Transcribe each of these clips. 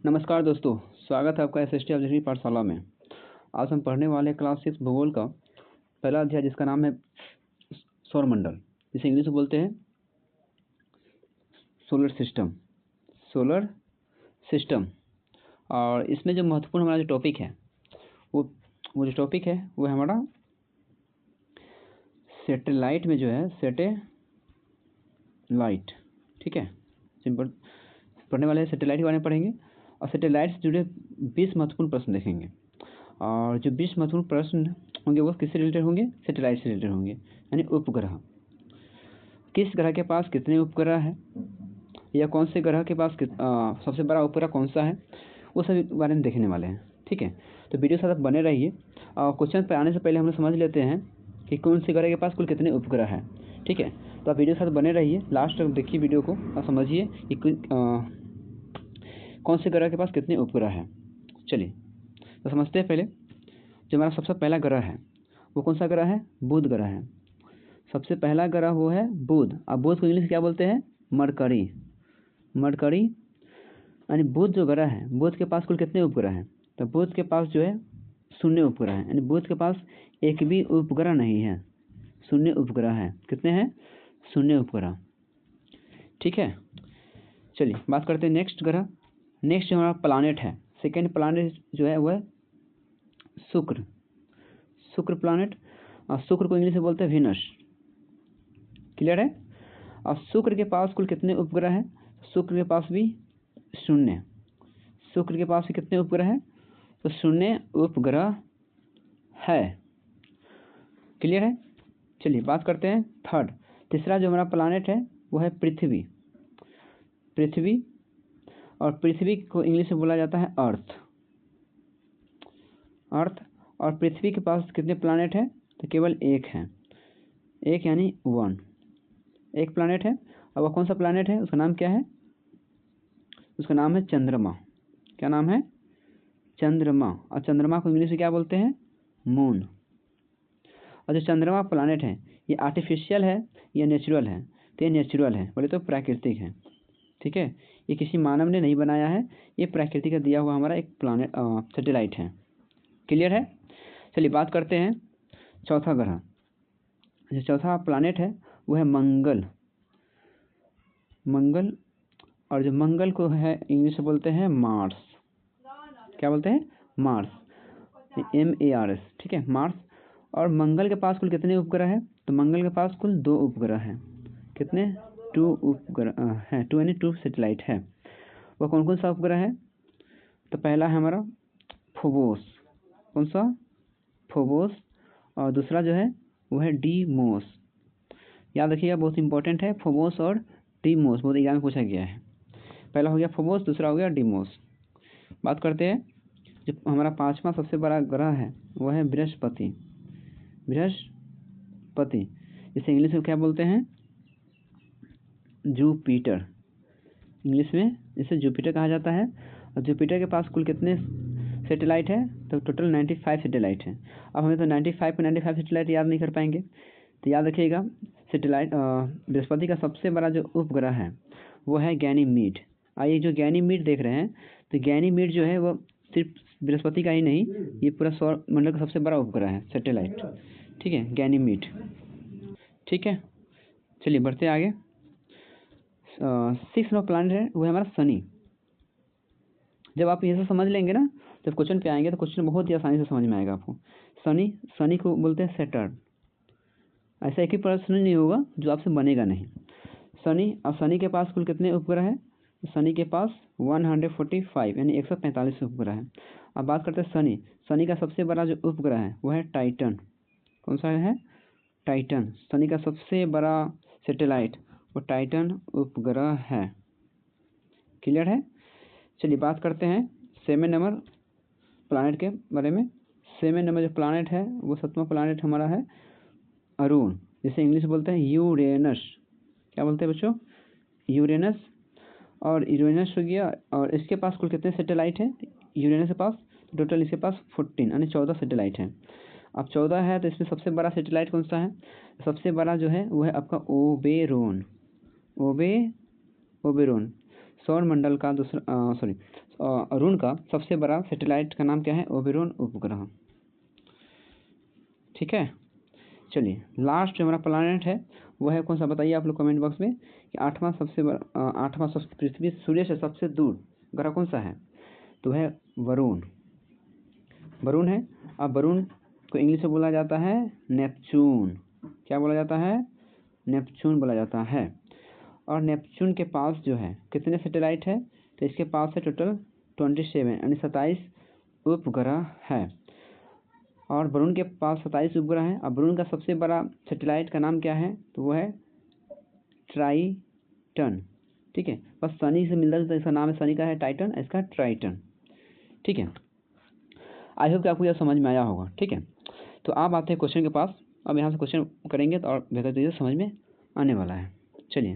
नमस्कार दोस्तों, स्वागत है आपका एसएसटी ऑब्जेक्टिव पाठशाला में। आज हम पढ़ने वाले क्लास 6 भूगोल का पहला अध्याय जिसका नाम है सौरमंडल, जिसे इंग्लिश में बोलते हैं सोलर सिस्टम। और इसमें जो महत्वपूर्ण हमारा जो टॉपिक है वो जो टॉपिक है वो है हमारा सैटेलाइट में जो है सैटेलाइट। ठीक है, सिंपल पढ़ने वाले सैटेलाइट के बारे में पढ़ेंगे और सैटेलाइट से जुड़े 20 महत्वपूर्ण प्रश्न देखेंगे। और जो 20 महत्वपूर्ण प्रश्न होंगे वो किससे रिलेटेड होंगे? सैटेलाइट से रिलेटेड होंगे, यानी उपग्रह। किस ग्रह के पास कितने उपग्रह है, या कौन से ग्रह के पास सबसे बड़ा उपग्रह कौन सा है, वो सभी बारे में देखने वाले हैं। ठीक है, तो वीडियो साथ बने रहिए। क्वेश्चन पर आने से पहले हम लोग समझ लेते हैं कि कौन से ग्रह के पास कुल कितने उपग्रह हैं। ठीक है, तो आप वीडियो साथ बने रहिए, लास्ट तक देखिए वीडियो को और समझिए कि कौन से ग्रह के पास कितने उपग्रह हैं। चलिए तो समझते हैं। पहले जो हमारा सबसे पहला ग्रह है वो कौन सा ग्रह है? बुध ग्रह है। सबसे पहला ग्रह वो है बुध। अब बुध को इंग्लिश में क्या बोलते हैं? मरकरी। यानी बुध जो ग्रह है, बुध के पास कुल कितने उपग्रह हैं? तो बुध के पास जो है 0 उपग्रह है, यानी बुध के पास एक भी उपग्रह नहीं है, 0 उपग्रह है। कितने हैं? 0 उपग्रह। ठीक है, चलिए बात करते हैं नेक्स्ट ग्रह। नेक्स्ट जो हमारा प्लानेट है, सेकेंड प्लानेट जो है वो है शुक्र प्लानेट। और शुक्र को इंग्लिश में बोलते हैं वीनस। क्लियर है? और शुक्र के पास कुल कितने उपग्रह हैं? शुक्र के पास भी 0। शुक्र के पास भी कितने उपग्रह हैं? तो 0 उपग्रह है। क्लियर है? चलिए बात करते हैं थर्ड, तीसरा जो हमारा प्लानेट है वो है पृथ्वी। और पृथ्वी को इंग्लिश में बोला जाता है अर्थ। और पृथ्वी के पास कितने प्लानेट हैं? तो केवल एक है, एक यानी 1। एक प्लानेट है। और वह कौन सा प्लानेट है? उसका नाम क्या है? उसका नाम है चंद्रमा। क्या नाम है? चंद्रमा। और चंद्रमा को इंग्लिश में क्या बोलते हैं? मून। और जो चंद्रमा प्लानेट है ये आर्टिफिशियल है या नेचुरल है? तो ये नेचुरल है, बोले तो प्राकृतिक है। ठीक है, ये किसी मानव ने नहीं बनाया है, ये प्रकृति का दिया हुआ हमारा एक प्लानेट सैटेलाइट है। क्लियर है? चलिए बात करते हैं चौथा ग्रह। जो चौथा प्लानेट है वो है मंगल। और जो मंगल को है इंग्लिश में बोलते हैं मार्स। क्या बोलते हैं? Mars, MARS। ठीक है, मार्स। और मंगल के पास कुल कितने उपग्रह हैं? तो मंगल के पास कुल 2 उपग्रह हैं। कितने? 2 उपग्रह हैं, 2 यानी 2 सैटेलाइट है। वह कौन कौन सा उपग्रह है? तो पहला है हमारा फोबोस। कौन सा? फोबोस। और दूसरा जो है वो है डीमोस। याद रखिएगा, बहुत इंपॉर्टेंट है फोबोस और डीमोस, बहुत एग्जाम में पूछा गया है। पहला हो गया फोबोस, दूसरा हो गया डीमोस। बात करते हैं जो हमारा पांचवा सबसे बड़ा ग्रह है वो है बृहस्पति। इसे इंग्लिश में क्या बोलते हैं? जुपिटर। इंग्लिश में इसे जुपिटर कहा जाता है। और जुपिटर के पास कुल कितने सैटेलाइट है? तो टोटल 95 सैटेलाइट है। अब हमें तो 95 सैटेलाइट याद नहीं कर पाएंगे, तो याद रखिएगा सैटेलाइट बृहस्पति का सबसे बड़ा जो उपग्रह है वो है गैनीमीड। आइए जो गैनीमीड देख रहे हैं, तो गैनीमीड जो है वो सिर्फ बृहस्पति का ही नहीं, ये पूरा सौर मंडल का सबसे बड़ा उपग्रह है सैटेलाइट। ठीक है, गैनीमीड। ठीक है, चलिए बढ़ते आगे। 6 नंबर प्लानेट है वो है हमारा शनि। जब आप ये सब समझ लेंगे ना, जब क्वेश्चन पे आएंगे तो क्वेश्चन बहुत ही आसानी से समझ में आएगा आपको। शनि को बोलते हैं सैटर्न। ऐसा एक ही प्रश्न नहीं होगा जो आपसे बनेगा नहीं। शनि के पास कुल कितने उपग्रह है? शनि के पास 145 यानी 145 उपग्रह है। अब बात करते हैं शनि का सबसे बड़ा जो उपग्रह है वो है टाइटन। कौन सा है? टाइटन। शनि का सबसे बड़ा सैटेलाइट वो टाइटन उपग्रह है। क्लियर है? चलिए बात करते हैं 7 नंबर प्लानेट के बारे में। 7 नंबर जो प्लानेट है वो 7वां प्लानेट हमारा है अरुण, जिसे इंग्लिश बोलते हैं यूरेनस। क्या बोलते हैं बच्चों? यूरेनस। और यूरेनस हो गया। और इसके पास कुल कितने सैटेलाइट हैं यूरेनस के पास? टोटल इसके पास 14 यानी 14 सैटेलाइट हैं। अब 14 है तो इसमें सबसे बड़ा सैटेलाइट कौन सा है? सबसे बड़ा जो है वो है आपका ओबेरोन। सौरमंडल का अरुण का सबसे बड़ा सैटेलाइट का नाम क्या है? ओबेरोन उपग्रह। ठीक है, चलिए लास्ट जो हमारा प्लानट है वो है कौन सा, बताइए आप लोग कमेंट बॉक्स में कि आठवां सबसे पृथ्वी सूर्य से सबसे दूर ग्रह कौन सा है? तो है वरुण। वरुण है। अब वरुण को इंग्लिश में बोला जाता है नेपच्यून। क्या बोला जाता है? नेपच्यून बोला जाता है। और नेपच्यून के पास जो है कितने सैटेलाइट है? तो इसके पास है टोटल 27 यानी 27 उपग्रह है। और वरुण के पास 27 उपग्रह हैं। अब वरुण का सबसे बड़ा सैटेलाइट का नाम क्या है? तो वो है ट्राइटन। ठीक है, बस शनि से मिलता जुलता इसका नाम है, शनि का है टाइटन, इसका ट्राइटन। ठीक है, आई होप कि आपको यह समझ में आया होगा। ठीक है, तो आप आते हैं क्वेश्चन के पास। अब यहाँ से क्वेश्चन करेंगे तो और बेहतर तरीके से समझ में आने वाला है। चलिए,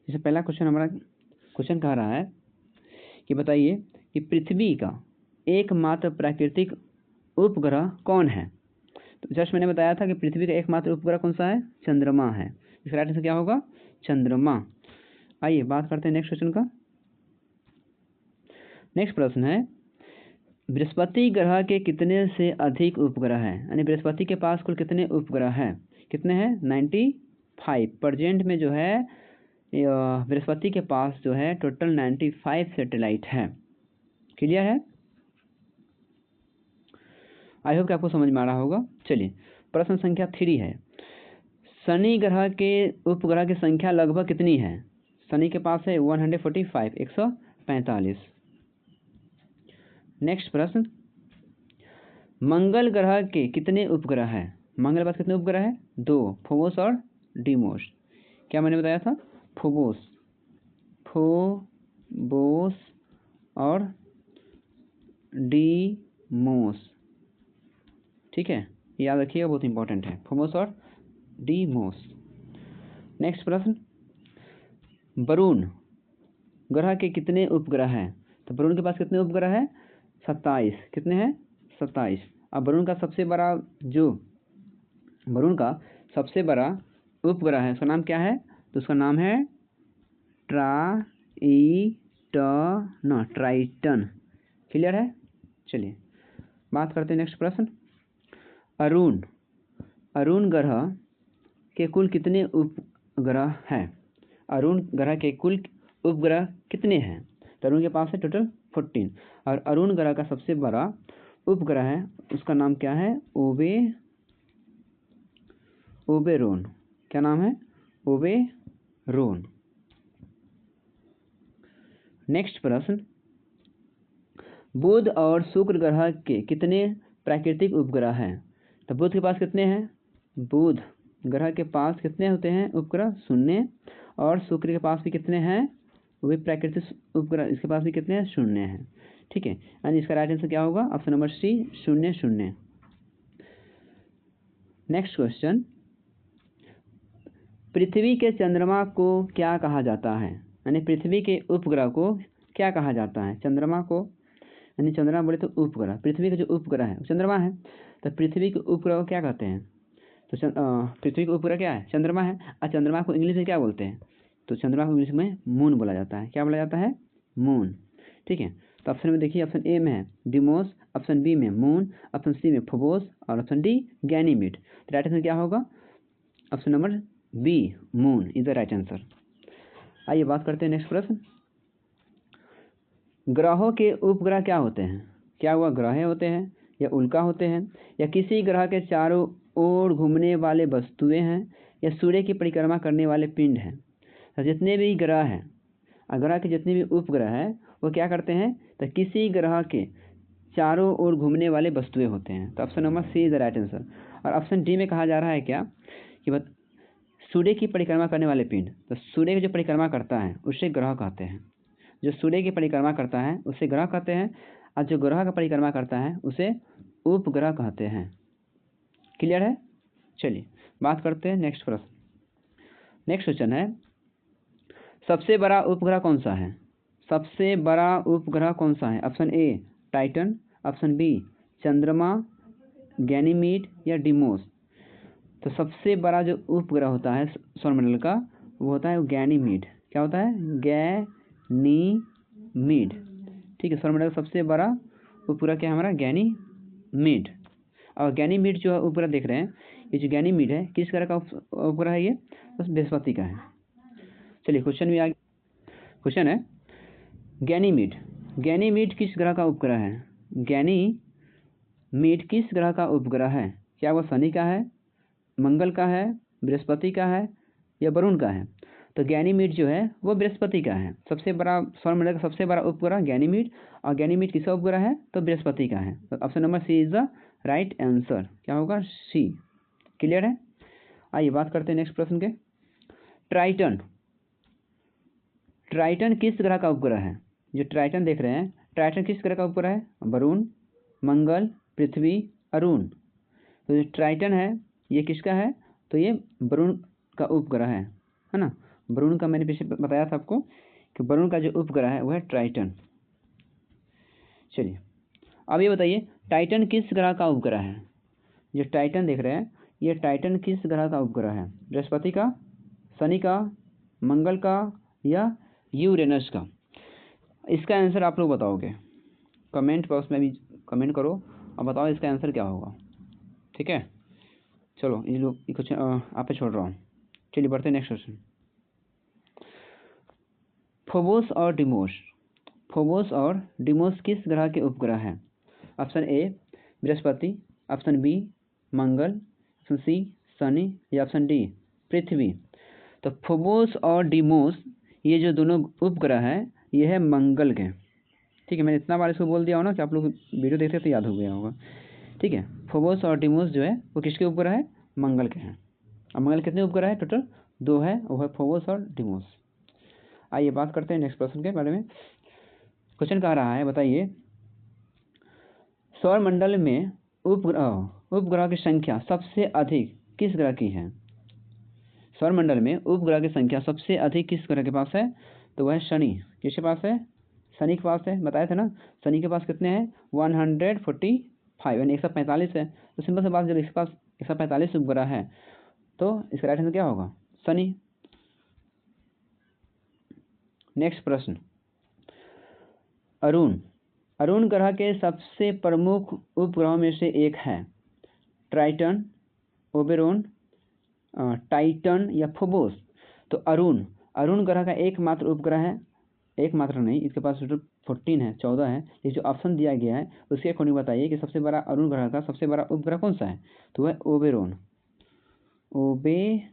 जैसे पहला क्वेश्चन हमारा क्वेश्चन कह रहा है कि बताइए कि पृथ्वी का एकमात्र प्राकृतिक उपग्रह कौन है? तो जस्ट मैंने बताया था कि पृथ्वी का एकमात्र उपग्रह कौन सा है? चंद्रमा है। इसका राइट आंसर क्या होगा? चंद्रमा। आइए बात करते हैं नेक्स्ट क्वेश्चन का। नेक्स्ट प्रश्न है, बृहस्पति ग्रह के कितने से अधिक उपग्रह हैं? यानी बृहस्पति के पास कुल कितने उपग्रह हैं? कितने हैं? 95। प्रेजेंट में जो है बृहस्पति के पास जो है टोटल 95 सैटेलाइट है। क्लियर है? आई होप कि आपको समझ में आ रहा होगा। चलिए, प्रश्न संख्या 3 है, शनि ग्रह के उपग्रह की संख्या लगभग कितनी है? शनि के पास है 145, 145। नेक्स्ट प्रश्न, मंगल ग्रह के कितने उपग्रह हैं? मंगल के पास कितने उपग्रह हैं? 2, फोबोस और डीमोस। क्या मैंने बताया था? फोबोस और डीमोस। ठीक है, याद रखिएगा, बहुत इंपॉर्टेंट है, फोबोस और डीमोस। नेक्स्ट प्रश्न, वरुण ग्रह के कितने उपग्रह हैं? तो वरुण के पास कितने उपग्रह हैं? 27। कितने हैं? 27। अब वरुण का सबसे बड़ा उपग्रह है, उसका नाम क्या है? तो उसका नाम है ट्राइटन। क्लियर है? चलिए बात करते हैं नेक्स्ट प्रश्न, अरुण ग्रह के कुल कितने उपग्रह हैं? अरुण ग्रह के कुल उपग्रह कितने हैं? तो अरुण के पास है टोटल 14। और अरुण ग्रह का सबसे बड़ा उपग्रह है, उसका नाम क्या है? ओबेरोन। क्या नाम है? ओबेरोन। नेक्स्ट प्रश्न, बुध और शुक्र ग्रह के कितने प्राकृतिक उपग्रह हैं? तो बुध के पास कितने हैं? बुध ग्रह के पास कितने होते हैं उपग्रह? 0। और शुक्र के पास भी कितने हैं? वो भी प्राकृतिक उपग्रह, इसके पास भी कितने हैं? 0 हैं। ठीक है, यानी इसका राइट आंसर क्या होगा? Option number C, 0, 0। Next question, पृथ्वी के चंद्रमा को क्या कहा जाता है? यानी पृथ्वी के उपग्रह को क्या कहा जाता है? चंद्रमा को, यानी चंद्रमा बोले तो उपग्रह, पृथ्वी का जो उपग्रह है चंद्रमा है, तो पृथ्वी के उपग्रह को क्या कहते हैं? तो पृथ्वी का उपग्रह क्या है? चंद्रमा है। और चंद्रमा को इंग्लिश में क्या बोलते हैं? तो चंद्रमा को इंग्लिश में मून बोला जाता है। क्या बोला जाता है? मून। ठीक है, तो ऑप्शन में देखिए, ऑप्शन ए में है डिमोस, ऑप्शन बी में मून, ऑप्शन सी में फोबोस और ऑप्शन डी गैनीमीड। तो राइट आंसर क्या होगा? Option number B, moon is the right answer. आइए बात करते हैं नेक्स्ट प्रश्न, ग्रहों के उपग्रह क्या होते हैं? क्या हुआ? ग्रह होते हैं या उल्का होते हैं या किसी ग्रह के चारों ओर घूमने वाले वस्तुएं हैं या सूर्य की परिक्रमा करने वाले पिंड हैं? तो जितने भी ग्रह हैं, ग्रह के जितने भी उपग्रह हैं वो क्या करते हैं? तो किसी ग्रह के चारों ओर घूमने वाले वस्तुएं होते हैं। तो option number C is the right answer. और ऑप्शन डी में कहा जा रहा है क्या कि सूर्य की परिक्रमा करने वाले पिंड, तो सूर्य की जो परिक्रमा करता है उसे ग्रह कहते हैं। जो सूर्य की परिक्रमा करता है उसे ग्रह कहते हैं, और जो ग्रह का परिक्रमा करता है उसे उपग्रह कहते हैं। क्लियर है? चलिए बात करते हैं नेक्स्ट प्रश्न। नेक्स्ट क्वेश्चन है, सबसे बड़ा उपग्रह कौन सा है? सबसे बड़ा उपग्रह कौन सा है? Option A Titan, option B चंद्रमा, गैनीमीड या डिमोस। तो सबसे बड़ा जो उपग्रह होता है सौरमंडल का वो होता है गैनीमीड। क्या होता है? गैनीमीड। ठीक है, सौरमंडल का सबसे बड़ा उपग्रह क्या है हमारा? गैनीमीड। और गैनीमीड जो उपग्रह देख रहे हैं, ये जो गैनीमीड है किस ग्रह का उपग्रह है? ये बस बृहस्पति का है। चलिए क्वेश्चन भी आ गया। क्वेश्चन है गैनीमीड, गैनीमीड किस ग्रह का उपग्रह है? गैनीमीड किस ग्रह का उपग्रह है? क्या वो शनि का है, मंगल का है, बृहस्पति का है या वरुण का है? तो गैनीमीड जो है वो बृहस्पति का है। सबसे बड़ा सौरमंडल का सबसे बड़ा उपग्रह गैनीमीड, और गैनीमीड किसका उपग्रह है? तो बृहस्पति का है। तो option number C is the right answer. क्या होगा? सी। क्लियर है? आइए बात करते हैं नेक्स्ट प्रश्न के। ट्राइटन, ट्राइटन किस ग्रह का उपग्रह है? जो ट्राइटन देख रहे हैं, ट्राइटन किस ग्रह का उपग्रह है? वरुण, मंगल, पृथ्वी, अरुण। तो जो ट्राइटन है ये किसका है? तो ये वरुण का उपग्रह है ना। वरुण का मैंने पीछे बताया था आपको कि वरुण का जो उपग्रह है वह है ट्राइटन। चलिए अब ये बताइए टाइटन किस ग्रह का उपग्रह है? जो टाइटन देख रहे हैं ये टाइटन किस ग्रह का उपग्रह है? बृहस्पति का, शनि का, मंगल का या यूरेनस का? इसका आंसर आप लोग बताओगे, कमेंट बॉक्स में भी कमेंट करो और बताओ इसका आंसर क्या होगा। ठीक है, चलो ये लोग कुछ आप पे छोड़ रहा हूँ। चलिए बढ़ते हैं नेक्स्ट क्वेश्चन। फोबोस और डिमोस, फोबोस और डिमोस किस ग्रह के उपग्रह हैं? ऑप्शन ए बृहस्पति, ऑप्शन बी मंगल, ऑप्शन सी शनि या ऑप्शन डी पृथ्वी। तो फोबोस और डिमोस ये जो दोनों उपग्रह हैं ये है मंगल के। ठीक है, मैंने इतना बार इसको बोल दिया हो ना कि आप लोग वीडियो देखते तो याद हो गया होगा। ठीक है, फोबोस और डिमोस जो है वो किसके उपग्रह है? मंगल के हैं। और मंगल कितने उपग्रह है? टोटल 2 है, वो है फोबोस और डिमोस। आइए बात करते हैं नेक्स्ट प्रश्न के बारे में। क्वेश्चन कह रहा है बताइए सौरमंडल में उपग्रह की संख्या सबसे अधिक किस ग्रह की है? सौरमंडल में उपग्रह की संख्या सबसे अधिक किस ग्रह के पास है? तो वह शनि। किसके पास है? शनि के पास है। बताया था ना, शनि के पास कितने हैं? 145 यानी 145 है। तो सिंपल सी बात, जब इसके पास 145 उपग्रह है तो इसका राइट आंसर क्या होगा? शनि। नेक्स्ट प्रश्न, अरुण, अरुण ग्रह के सबसे प्रमुख उपग्रहों में से एक है ट्राइटन, ओबेरोन, टाइटन या फोबोस। तो अरुण, अरुण ग्रह का एकमात्र उपग्रह है, एकमात्र नहीं, इसके पास 14 है, 14 है। ये जो ऑप्शन दिया गया है उसके अकॉर्डिंग बताइए कि सबसे बड़ा अरुण ग्रह का सबसे बड़ा उपग्रह कौन सा है? तो वह ओबेरोन, ओबेरोन।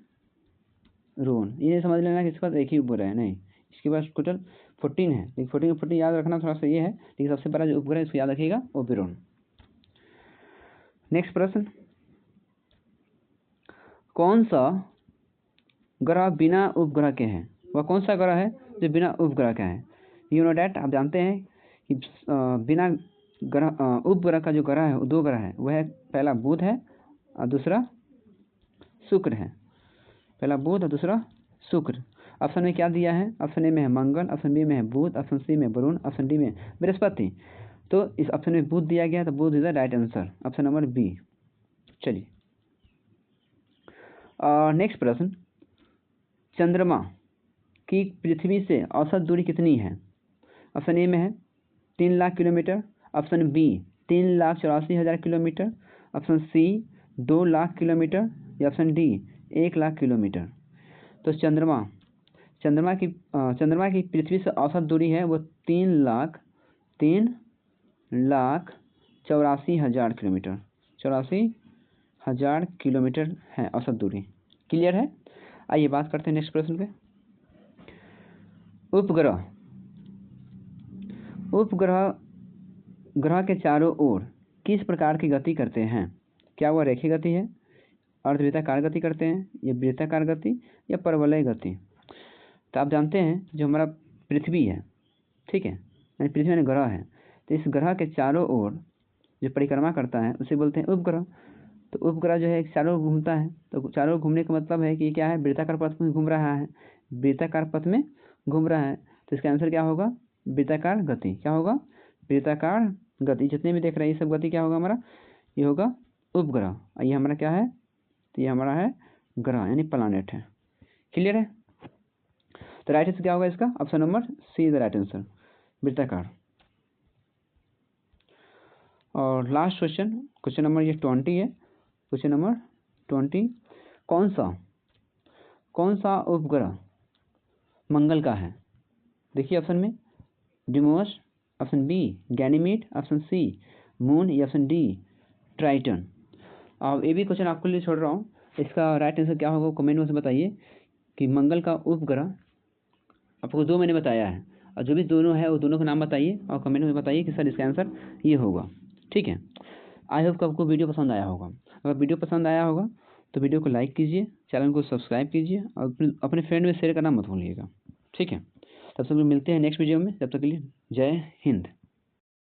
ये समझ लेना कि इसके पास एक ही उपग्रह है, नहीं, इसके पास टोटल 14 है, लेकिन 14 14 याद रखना थोड़ा सा ये है, लेकिन सबसे बड़ा जो उपग्रह है इसको याद रखिएगा, ओबेरोन। नेक्स्ट प्रश्न, कौन सा ग्रह बिना उपग्रह के है? वह कौन सा ग्रह है जो बिना उपग्रह का है? यू नो डैट, आप जानते हैं कि बिना ग्रह उपग्रह का जो ग्रह है वो 2 ग्रह है। वह है पहला बुध है और दूसरा शुक्र है। पहला बुध और दूसरा शुक्र। ऑप्शन में क्या दिया है? ऑप्शन ए में है मंगल, ऑप्शन बी में है बुध, ऑप्शन सी में वरुण, ऑप्शन डी में बृहस्पति। तो इस ऑप्शन में बुध दिया गया तो Budh is the right answer, option number B. चलिए नेक्स्ट प्रश्न, चंद्रमा की पृथ्वी से औसत दूरी कितनी है? ऑप्शन ए में है 3 lakh kilometre, option B 3,84,000 kilometre, option C 2 lakh kilometre या ऑप्शन डी 1 लाख किलोमीटर। तो चंद्रमा की पृथ्वी से औसत दूरी है वो 3,84,000 किलोमीटर, 84,000 किलोमीटर है औसत दूरी। क्लियर है? आइए बात करते हैं नेक्स्ट प्रश्न पे। उपग्रह ग्रह के चारों ओर किस प्रकार की गति करते हैं? क्या वह रेखीय गति है, अर्धवृत्ताकार गति करते हैं, या वृत्ताकार गति या परवलय गति? तो आप जानते हैं जो हमारा पृथ्वी है, ठीक है, यानी पृथ्वी यानी ग्रह है, तो इस ग्रह के चारों ओर जो परिक्रमा करता है उसे बोलते हैं उपग्रह। तो उपग्रह जो है चारों ओर घूमता है, तो चारों ओर घूमने का मतलब है कि क्या है? वृत्ताकार पथ में घूम रहा है, वृत्ताकार पथ में घूम रहा है। तो इसका आंसर क्या होगा? वृत्ताकार गति। क्या होगा? वृत्ताकार गति। जितने भी देख रहे हैं ये सब गति क्या होगा हमारा? ये होगा उपग्रह। और ये हमारा क्या है? तो ये हमारा है ग्रह यानी प्लानेट है। क्लियर है? तो राइट आंसर क्या होगा इसका? Option number C is the right answer, वृत्ताकार। और लास्ट क्वेश्चन, क्वेश्चन नंबर ये 20 है। क्वेश्चन नंबर 20, कौन सा उपग्रह मंगल का है? देखिए ऑप्शन में, Deimos, option B Ganymede, option C moon, या ऑप्शन डी ट्राइटन। अब ये भी क्वेश्चन आपके लिए छोड़ रहा हूँ, इसका राइट आंसर क्या होगा कमेंट में से बताइए कि मंगल का उपग्रह, आपको 2 मैंने बताया है, और जो भी दोनों है वो दोनों का नाम बताइए और कमेंट में बताइए कि सर इसका आंसर ये होगा। ठीक है, आई होप कि आपको वीडियो पसंद आया होगा। अगर वीडियो पसंद आया होगा तो वीडियो को लाइक कीजिए, चैनल को सब्सक्राइब कीजिए और अपने फ्रेंड में शेयर करना मत भूलिएगा। ठीक है, तब तक मिलते हैं नेक्स्ट वीडियो में, तब तक के लिए जय हिंद।